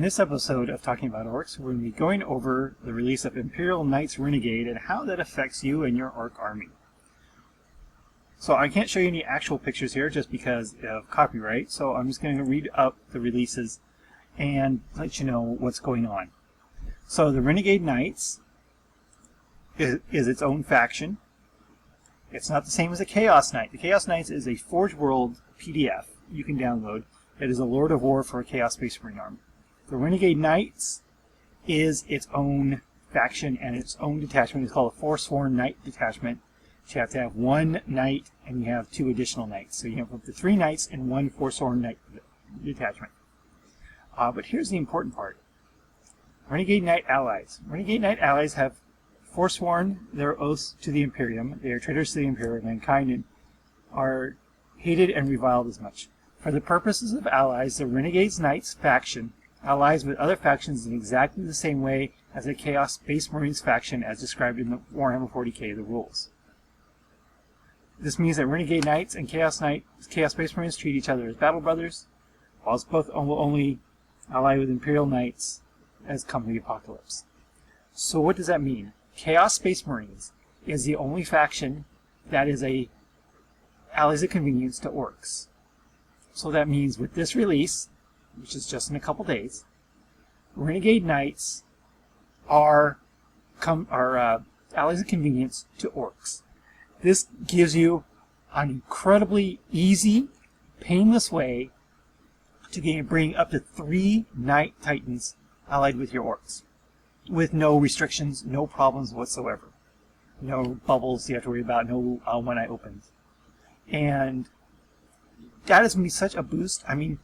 this episode of Talking About Orcs, we're going to be going over the release of Imperial Knights Renegade and how that affects you and your Orc army. So I can't show you any actual pictures here just because of copyright, so I'm just going to read up the releases and let you know what's going on. So the Renegade Knights is its own faction. It's not the same as a Chaos Knight. The Chaos Knights is a Forge World PDF you can download. It is a Lord of War for a Chaos Space Marine army. The Renegade Knights is its own faction and its own detachment. It's called a Forsworn Knight Detachment. So you have to have one knight and you have two additional knights. So you have up to 3 knights and 1 Forsworn Knight Detachment. But here's the important part. Renegade Knight Allies. Renegade Knight Allies have forsworn their oaths to the Imperium. They are traitors to the Imperium of mankind and are hated and reviled as much. For the purposes of allies, the Renegades Knights faction allies with other factions in exactly the same way as a Chaos Space Marines faction as described in the Warhammer 40k, the rules. This means that Renegade Knights and Chaos Space Marines treat each other as battle brothers, whilst both will only ally with Imperial Knights as come the apocalypse. So what does that mean? Chaos Space Marines is the only faction that is a allies of convenience to Orcs. So that means with this release, which is just in a couple days, Renegade Knights are allies of convenience to Orcs. This gives you an incredibly easy, painless way to bring up to 3 Knight Titans allied with your Orcs, with no restrictions, no problems whatsoever. No bubbles you have to worry about, no one eye opens. And that is going to be such a boost. I mean,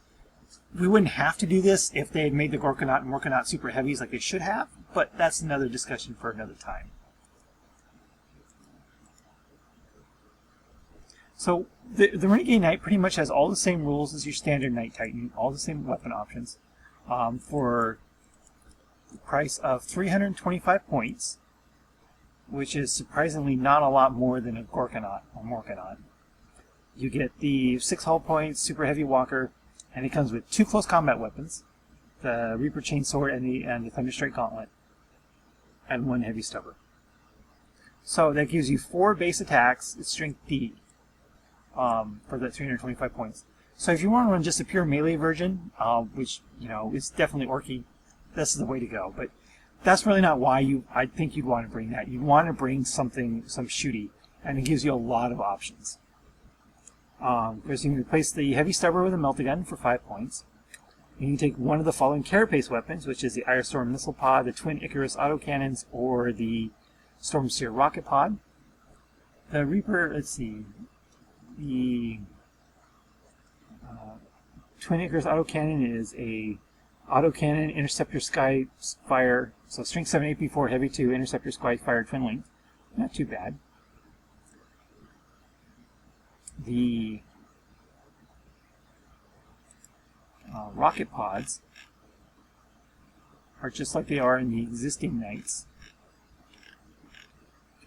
we wouldn't have to do this if they had made the Gorkanaut and Morkanaut super heavies like they should have, but that's another discussion for another time. So the Renegade Knight pretty much has all the same rules as your standard Knight Titan, all the same weapon options, for the price of 325 points, which is surprisingly not a lot more than a Gorkanaut or Morkanaut. You get the 6 hull points, super heavy walker, and it comes with 2 close combat weapons, the Reaper Chainsword and the Thunderstrike Gauntlet, and 1 heavy stubber. So that gives you 4 base attacks, it's strength D, for that 325 points. So if you want to run just a pure melee version, which is definitely orky, this is the way to go. But that's really not why I think you'd want to bring that. You'd want to bring some shooty, and it gives you a lot of options. Because you can replace the heavy stubber with a meltagun for 5 points. You can take one of the following carapace weapons, which is the Irestorm Missile Pod, the Twin Icarus Autocannons, or the Stormseer Rocket Pod. The Reaper, let's see, the Twin Icarus Autocannon is a autocannon Interceptor Skyfire, so strength 7 AP4, heavy 2, Interceptor Skyfire twin length. Not too bad. The rocket pods are just like they are in the existing Knights.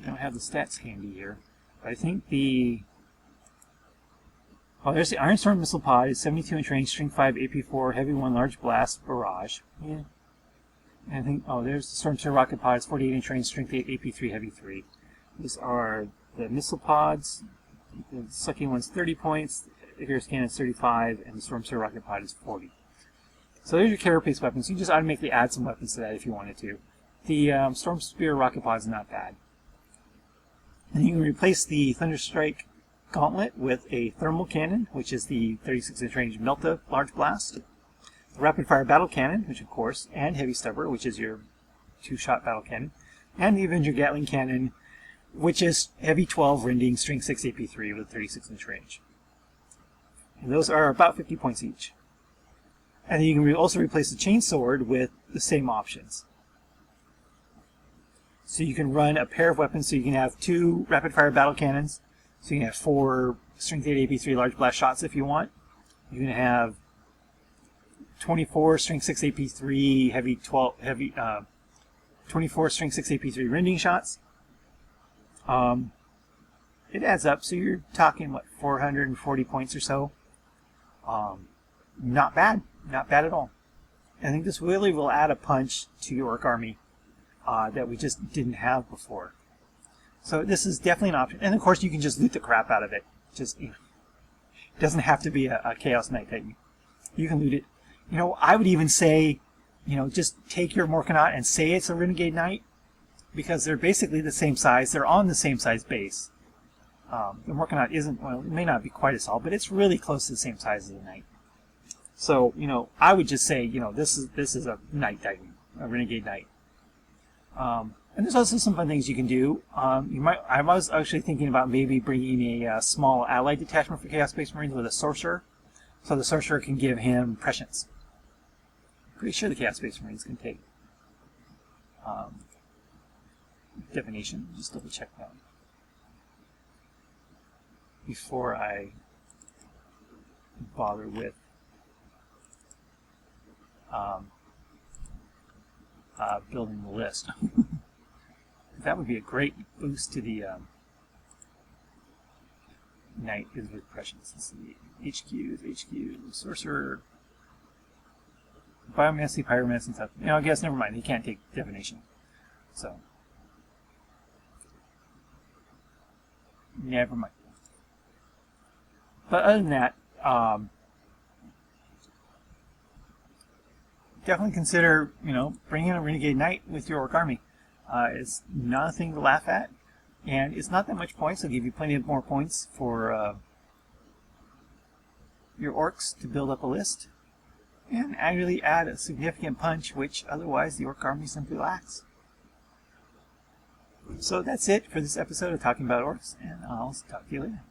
I don't have the stats handy here, but I think there's the Ironstorm Missile Pod, is 72-inch range, strength 5, AP4, heavy 1, large blast, barrage. Yeah. And I think, there's the Stormseer Rocket Pod, it's 48-inch range, strength 8, AP3, heavy 3. These are the missile pods. The sucking one's 30 points, the Icarus Cannon is 35, and the Stormseer Rocket Pod is 40. So there's your carapace weapons. You can just automatically add some weapons to that if you wanted to. The Stormspear Rocket Pod is not bad. And you can replace the Thunderstrike Gauntlet with a Thermal Cannon, which is the 36-inch range Melta Large Blast. The Rapid Fire Battle Cannon, which of course, and Heavy Stubber, which is your 2-shot battle cannon. And the Avenger Gatling Cannon, which is heavy 12, rending, strength 6 AP3 with a 36-inch range. And those are about 50 points each. And then you can also replace the Chainsword with the same options. So you can run a pair of weapons, so you can have 2 rapid-fire battle cannons, so you can have 4 strength 8 AP3 large blast shots if you want. You can have 24 strength 6 AP3 24 strength 6 AP3 rending shots. It adds up, so you're talking, 440 points or so. Not bad. Not bad at all. I think this really will add a punch to your Ork army that we just didn't have before. So this is definitely an option. And of course you can just loot the crap out of it. Just, you know, it doesn't have to be a Chaos Knight that you can loot it. You know, I would even say, you know, just take your Morkanaut and say it's a Renegade Knight, because they're basically the same size. They're on the same size base. The Morkanaut isn't, well, it may not be quite as tall, but it's really close to the same size as a Knight. So, you know, I would just say, you know, this is a Knight Titan, a Renegade Knight. And there's also some fun things you can do. I was actually thinking about maybe bringing a small allied detachment for Chaos Space Marines with a Sorcerer, so the Sorcerer can give him prescience. Pretty sure the Chaos Space Marines can take divination. Just double check that before I bother with building the list. That would be a great boost to the Knight is with prescience. Let's see. HQ, Sorcerer, Biomancy, Pyromancy, and stuff. You know, I guess never mind. He can't take divination. So, never mind. But other than that, definitely consider, you know, bringing a Renegade Knight with your Ork army. It's nothing to laugh at, and it's not that much points. It'll give you plenty of more points for your Orks to build up a list, and actually add a significant punch, which otherwise the Ork army simply lacks. So that's it for this episode of Talking About Orks, and I'll talk to you later.